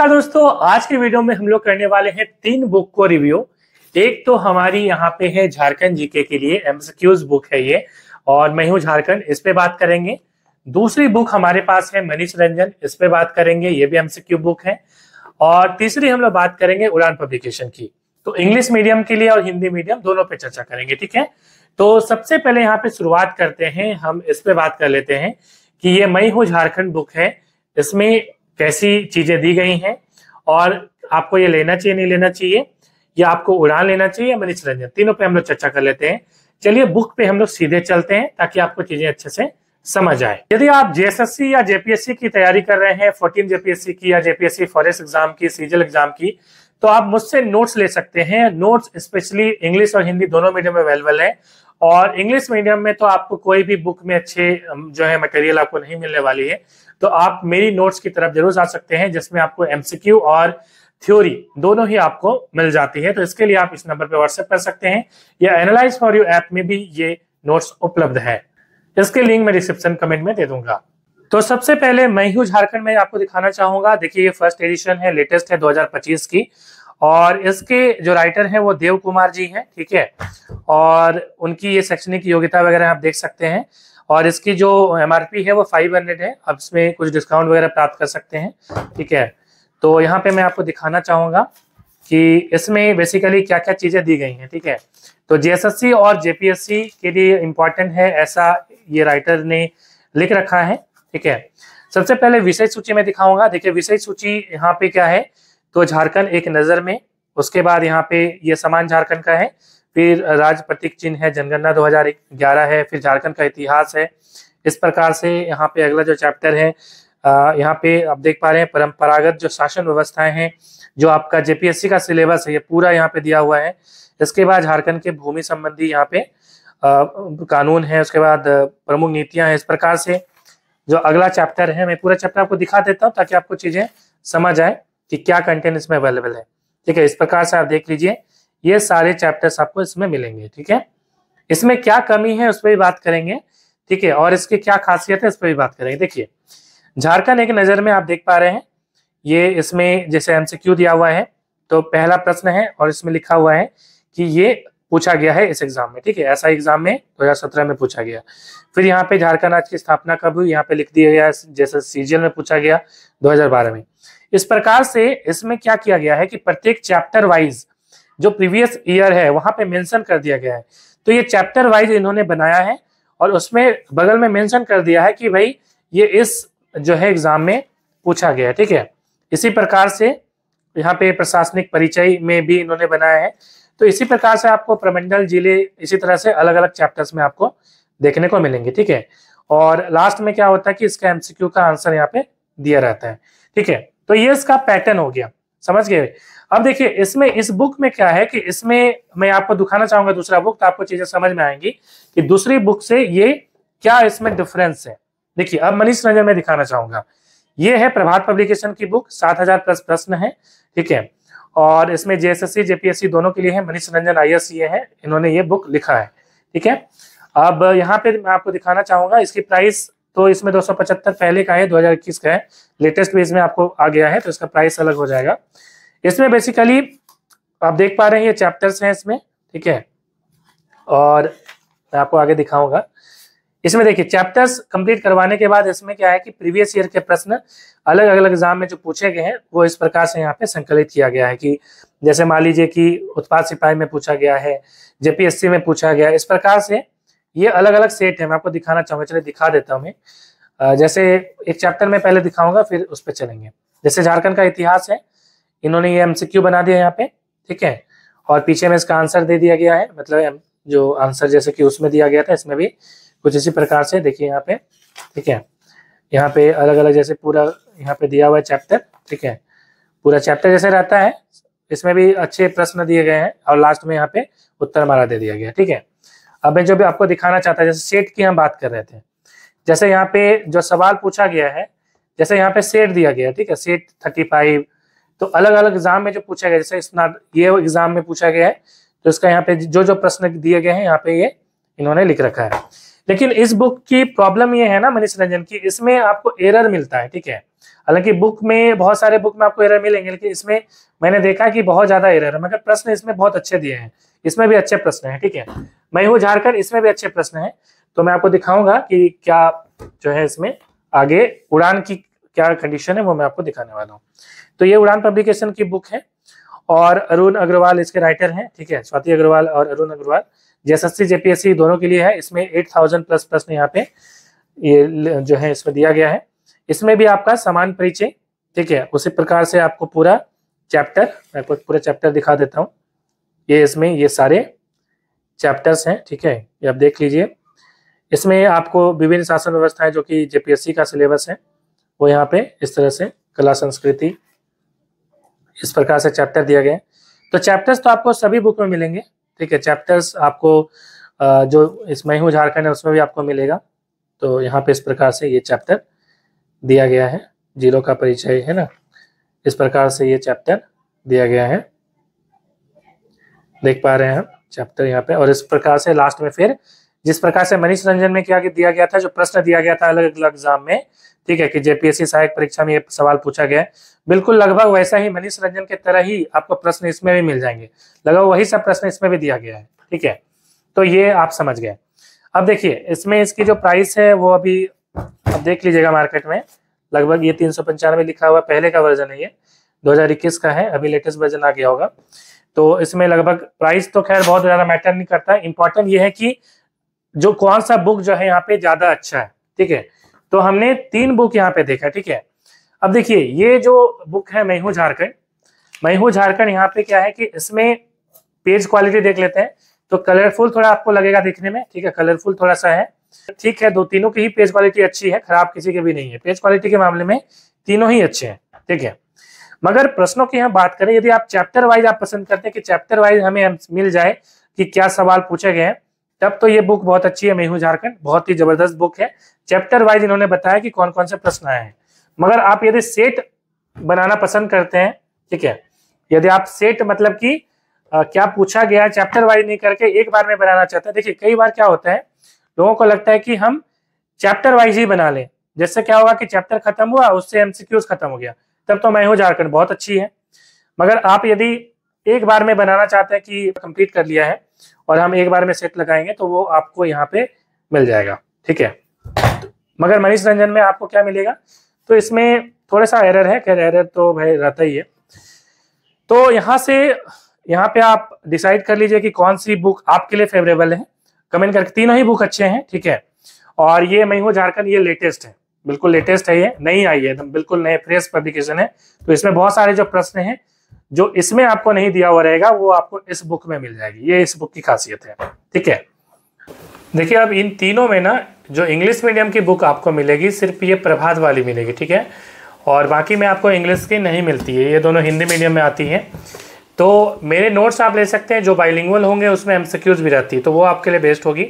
नमस्कार दोस्तों, आज की वीडियो में हम लोग करने वाले हैं 3 बुक को रिव्यू। एक तो हमारी यहाँ पे है झारखंड जीके के लिए एमसीक्यूज बुक है ये, और मैं हूँ झारखंड, इस पे बात करेंगे। दूसरी बुक हमारे पास है मनीष रंजन, इस पे बात करेंगे, ये भी एमसीक्यू बुक है। और तीसरी हम लोग बात करेंगे उड़ान पब्लिकेशन की। तो इंग्लिश मीडियम के लिए और हिंदी मीडियम दोनों पे चर्चा करेंगे, ठीक है। तो सबसे पहले यहाँ पे शुरुआत करते हैं, हम इस पे बात कर लेते हैं कि ये मैं हूँ झारखंड बुक है, इसमें कैसी चीजें दी गई हैं और आपको ये लेना चाहिए नहीं लेना चाहिए, या आपको उड़ान लेना चाहिए या मनीष रंजन, तीनों पे हम लोग चर्चा कर लेते हैं। चलिए बुक पे हम लोग सीधे चलते हैं ताकि आपको चीजें अच्छे से समझ आए। यदि आप जेएसएससी या जेपीएससी की तैयारी कर रहे हैं, 14 जेपीएससी की या जेपीएससी फॉरेस्ट एग्जाम की, सीजीएल एग्जाम की, तो आप मुझसे नोट्स ले सकते हैं। नोट्स स्पेशली इंग्लिश और हिंदी दोनों मीडियम में अवेलेबल है। और इंग्लिश मीडियम में तो आपको कोई भी बुक में अच्छे जो है मटेरियल आपको नहीं मिलने वाली है, तो आप मेरी नोट्स की तरफ जरूर आ सकते हैं, जिसमें आपको एमसीक्यू और थ्योरी दोनों ही आपको मिल जाती है। तो इसके लिए आप इस नंबर पे व्हाट्सएप कर सकते हैं, या एनालाइज फॉर यू ऐप में भी ये नोट्स उपलब्ध है। इसके लिंक मैं डिस्क्रिप्शन कमेंट में दे दूंगा। तो सबसे पहले मैं हूँ झारखंड में आपको दिखाना चाहूंगा। देखिए ये फर्स्ट एडिशन है, लेटेस्ट है 2025 की, और इसके जो राइटर हैं वो देव कुमार जी हैं, ठीक है। और उनकी ये शैक्षणिक योग्यता वगैरह आप देख सकते हैं। और इसकी जो एमआरपी है वो 500 है, अब इसमें कुछ डिस्काउंट वगैरह प्राप्त कर सकते हैं, ठीक है। तो यहाँ पे मैं आपको दिखाना चाहूंगा कि इसमें बेसिकली क्या क्या चीजें दी गई हैं, ठीक है। तो जेएसएससी और जेपीएससी के लिए इम्पोर्टेंट है, ऐसा ये राइटर ने लिख रखा है, ठीक है। सबसे पहले विषय सूची में दिखाऊंगा। देखिए विषय सूची यहाँ पे क्या है, तो झारखंड एक नजर में, उसके बाद यहाँ पे ये समान झारखंड का है, फिर राज्य प्रतीक चिन्ह है, जनगणना 2011 है, फिर झारखंड का इतिहास है। इस प्रकार से यहाँ पे अगला जो चैप्टर है, यहाँ पे आप देख पा रहे हैं परंपरागत जो शासन व्यवस्थाएं हैं, जो आपका जेपीएससी का सिलेबस है, ये पूरा यहाँ पे दिया हुआ है। इसके बाद झारखंड के भूमि संबंधी यहाँ पे कानून है, उसके बाद प्रमुख नीतियां हैं। इस प्रकार से जो अगला चैप्टर है, मैं पूरा चैप्टर आपको दिखा देता हूँ ताकि आपको चीजें समझ आए कि क्या कंटेंट इसमें अवेलेबल है, ठीक है। इस प्रकार से आप देख लीजिए, ये सारे चैप्टर्स आपको इसमें मिलेंगे, ठीक है। इसमें क्या कमी है उस पर भी बात करेंगे, ठीक है, और इसकी क्या खासियत है इस पर भी बात करेंगे। देखिए झारखंड एक नजर में आप देख पा रहे हैं, ये इसमें जैसे एमसीक्यू दिया हुआ है, तो पहला प्रश्न है और इसमें लिखा हुआ है कि ये पूछा गया है इस एग्जाम में, ठीक है। ऐसा एग्जाम में 2017 में पूछा गया। फिर यहाँ पे झारखंड राज्य की स्थापना कब हुई, यहाँ पे लिख दिया गया, जैसे सीजीएल में पूछा गया 2012 में। इस प्रकार से इसमें क्या किया गया है कि प्रत्येक चैप्टर वाइज जो प्रीवियस ईयर है वहां पे मेंशन कर दिया गया है। तो ये चैप्टर वाइज इन्होंने बनाया है और उसमें बगल में मेंशन कर दिया है कि भाई ये इस जो है एग्जाम में पूछा गया है, ठीक है। इसी प्रकार से यहाँ पे प्रशासनिक परिचय में भी इन्होंने बनाया है। तो इसी प्रकार से आपको प्रमंडल, जिले, इसी तरह से अलग अलग चैप्टर्स में आपको देखने को मिलेंगे, ठीक है। और लास्ट में क्या होता है कि इसका एमसीक्यू का आंसर यहाँ पे दिया रहता है, ठीक है। तो ये इसका पैटर्न हो गया, समझ गए। अब देखिए इसमें इस बुक में क्या है कि इसमें मैं आपको दिखाना चाहूंगा दूसरा बुक, तो आपको चीजें समझ में आएंगी कि दूसरी बुक से ये क्या इसमें डिफरेंस है। देखिए अब मनीष रंजन में दिखाना चाहूंगा, ये है प्रभात पब्लिकेशन की बुक, 7000 प्लस प्रश्न है, ठीक है। और इसमें जेएसएससी जेपीएससी दोनों के लिए है, मनीष रंजन आईएएस ये है, इन्होंने ये बुक लिखा है, ठीक है। अब यहाँ पे मैं आपको दिखाना चाहूंगा इसकी प्राइस, तो इसमें 275 पहले का है, 2021 का है, लेटेस्ट पेज में आपको आ गया है, तो इसका प्राइस अलग हो जाएगा। इसमें बेसिकली आप देख पा रहे हैं ये चैप्टर्स हैं इसमें, ठीक है। और मैं आपको आगे दिखाऊंगा। इसमें देखिए चैप्टर्स कंप्लीट करवाने के बाद इसमें क्या है कि प्रीवियस ईयर के प्रश्न अलग अलग एग्जाम में जो पूछे गए हैं वो इस प्रकार से यहाँ पे संकलित किया गया है कि जैसे मान लीजिए कि उत्पाद सिपाही में पूछा गया है, जेपीएससी में पूछा गया है। इस प्रकार से ये अलग अलग सेट है, मैं आपको दिखाना चाहूंगा, चलिए दिखा देता हूँ मैं। जैसे एक चैप्टर में पहले दिखाऊंगा, फिर उस पर चलेंगे। जैसे झारखंड का इतिहास है, इन्होंने ये एमसीक्यू बना दिया यहाँ पे, ठीक है। और पीछे में इसका आंसर दे दिया गया है, मतलब जो आंसर जैसे कि उसमें दिया गया था, इसमें भी कुछ इसी प्रकार से देखिए यहाँ पे, ठीक है। यहाँ पे अलग अलग जैसे पूरा यहाँ पे दिया हुआ है चैप्टर, ठीक है। पूरा चैप्टर जैसे रहता है, इसमें भी अच्छे प्रश्न दिए गए हैं और लास्ट में यहाँ पे उत्तरमाला दे दिया गया, ठीक है। अब मैं जो भी आपको दिखाना चाहता है, जैसे सेट की हम बात कर रहे थे, जैसे यहाँ पे जो सवाल पूछा गया है, जैसे यहाँ पे सेट दिया गया, ठीक है, सेट 35, तो अलग अलग एग्जाम में जो पूछा गया, जैसे ये एग्जाम में पूछा गया है, तो इसका यहाँ पे जो जो प्रश्न दिए गए हैं यहाँ पे ये इन्होंने लिख रखा है। लेकिन इस बुक की प्रॉब्लम ये है ना मनीष रंजन की, इसमें आपको एरर मिलता है, ठीक है। हालांकि बुक में बहुत सारे बुक में आपको एरर मिलेंगे, लेकिन इसमें मैंने देखा कि बहुत ज्यादा एरर है, मगर प्रश्न इसमें बहुत अच्छे दिए हैं, इसमें भी अच्छे प्रश्न हैं, ठीक है। मैं हूँ झारखंड, इसमें भी अच्छे प्रश्न हैं, तो मैं आपको दिखाऊंगा कि क्या जो है इसमें आगे उड़ान की क्या कंडीशन है वो मैं आपको दिखाने वाला हूँ। तो ये उड़ान पब्लिकेशन की बुक है और अरुण अग्रवाल इसके राइटर हैं, ठीक है। स्वाति अग्रवाल और अरुण अग्रवाल JSSC JPSC दोनों के लिए है। इसमें 8000 प्लस प्रश्न यहाँ पे ये जो है इसमें दिया गया है। इसमें भी आपका समान परिचय, ठीक है, उसी प्रकार से आपको पूरा चैप्टर, मैं आपको पूरा चैप्टर दिखा देता हूँ। ये इसमें ये सारे चैप्टर्स हैं, ठीक है, ये आप देख लीजिए। इसमें आपको विभिन्न शासन व्यवस्थाएं जो कि JPSC का सिलेबस है वो यहाँ पे इस तरह से, कला संस्कृति, इस प्रकार से चैप्टर दिया गया है। तो चैप्टर्स तो आपको सभी बुक में मिलेंगे, ठीक है। चैप्टर्स आपको जो इस मैं हूँ झारखंड है उसमें भी आपको मिलेगा। तो यहाँ पे इस प्रकार से ये चैप्टर दिया गया है, जिलों का परिचय है ना, इस प्रकार से ये चैप्टर दिया गया है, देख पा रहे हैं हम चैप्टर यहाँ पे। और इस प्रकार से लास्ट में फिर जिस प्रकार से मनीष रंजन में क्या दिया गया था, जो प्रश्न दिया गया था अलग अलग एग्जाम में, ठीक है, कि JPSC सहायक परीक्षा में ये सवाल पूछा गया है, बिल्कुल लगभग वैसा ही मनीष रंजन के तरह ही आपको प्रश्न इसमें भी मिल जाएंगे, लगभग वही सब प्रश्न इसमें भी दिया गया है, ठीक है। तो ये आप समझ गए। अब देखिए इसमें इसकी जो प्राइस है वो अभी अब देख लीजिएगा मार्केट में, लगभग ये 395 लिखा हुआ, पहले का वर्जन है, ये 2021 का है, अभी लेटेस्ट वर्जन आ गया होगा। तो इसमें लगभग प्राइस तो खैर बहुत ज्यादा मैटर नहीं करता है, इंपॉर्टेंट ये है कि जो कौन सा बुक जो है यहाँ पे ज्यादा अच्छा है, ठीक है। तो हमने 3 बुक यहाँ पे देखा, ठीक है। अब देखिए ये जो बुक है मैं हूँ झारखंड, मैं हूँ झारखंड, यहाँ पे क्या है कि इसमें पेज क्वालिटी देख लेते हैं। तो कलरफुल थोड़ा आपको लगेगा दिखने में, ठीक है, कलरफुल थोड़ा सा है, ठीक है। तीनों की ही पेज क्वालिटी अच्छी है, खराब किसी के भी नहीं है, पेज क्वालिटी के मामले में तीनों ही अच्छे हैं, ठीक है। मगर प्रश्नों की यहाँ बात करें, यदि आप चैप्टर वाइज आप पसंद करते हैं कि चैप्टर वाइज हमें मिल जाए कि क्या सवाल पूछे गए हैं, तब तो ये बुक बहुत अच्छी है, मैं हूँ झारखंड, बहुत ही जबरदस्त बुक है। चैप्टर वाइज इन्होंने बताया कि कौन कौन से प्रश्न आए हैं। मगर आप यदि सेट बनाना पसंद करते हैं, ठीक है, यदि आप सेट मतलब कि क्या पूछा गया है चैप्टर वाइज नहीं करके एक बार में बनाना चाहते हैं, देखिए कई बार क्या होता है, लोगों को लगता है कि हम चैप्टर वाइज ही बना लें, जिससे क्या होगा कि चैप्टर खत्म हुआ उससे MCQs खत्म हो गया, तब तो मैं हूँ झारखंड बहुत अच्छी है। मगर आप यदि एक बार में बनाना चाहते हैं कि कंप्लीट कर लिया है और हम एक बार में सेट लगाएंगे, तो वो आपको यहाँ पे मिल जाएगा, ठीक है। मगर मनीष रंजन में आपको क्या मिलेगा, तो इसमें थोड़ा सा एरर है, खैर एरर तो भाई रहता ही है। तो यहाँ पे आप डिसाइड कर लीजिए कि कौन सी बुक आपके लिए फेवरेबल है, कमेंट करके। तीनों ही बुक अच्छे हैं, ठीक है। और ये मैं हूँ झारखंड, ये लेटेस्ट है, बिल्कुल लेटेस्ट है, ये नई आई है, एकदम बिल्कुल नए फ्रेश पब्लिकेशन है। तो इसमें बहुत सारे जो प्रश्न हैं जो इसमें आपको नहीं दिया हुआ रहेगा वो आपको इस बुक में मिल जाएगी, ये इस बुक की खासियत है, ठीक है। देखिए अब इन तीनों में ना जो इंग्लिश मीडियम की बुक आपको मिलेगी सिर्फ ये प्रभात वाली मिलेगी, ठीक है, और बाकी में आपको इंग्लिश की नहीं मिलती है, ये दोनों हिंदी मीडियम में आती हैं। तो मेरे नोट्स आप ले सकते हैं, जो बाइलिंगुअल होंगे उसमें MCQs भी रहती है, तो वो आपके लिए बेस्ट होगी।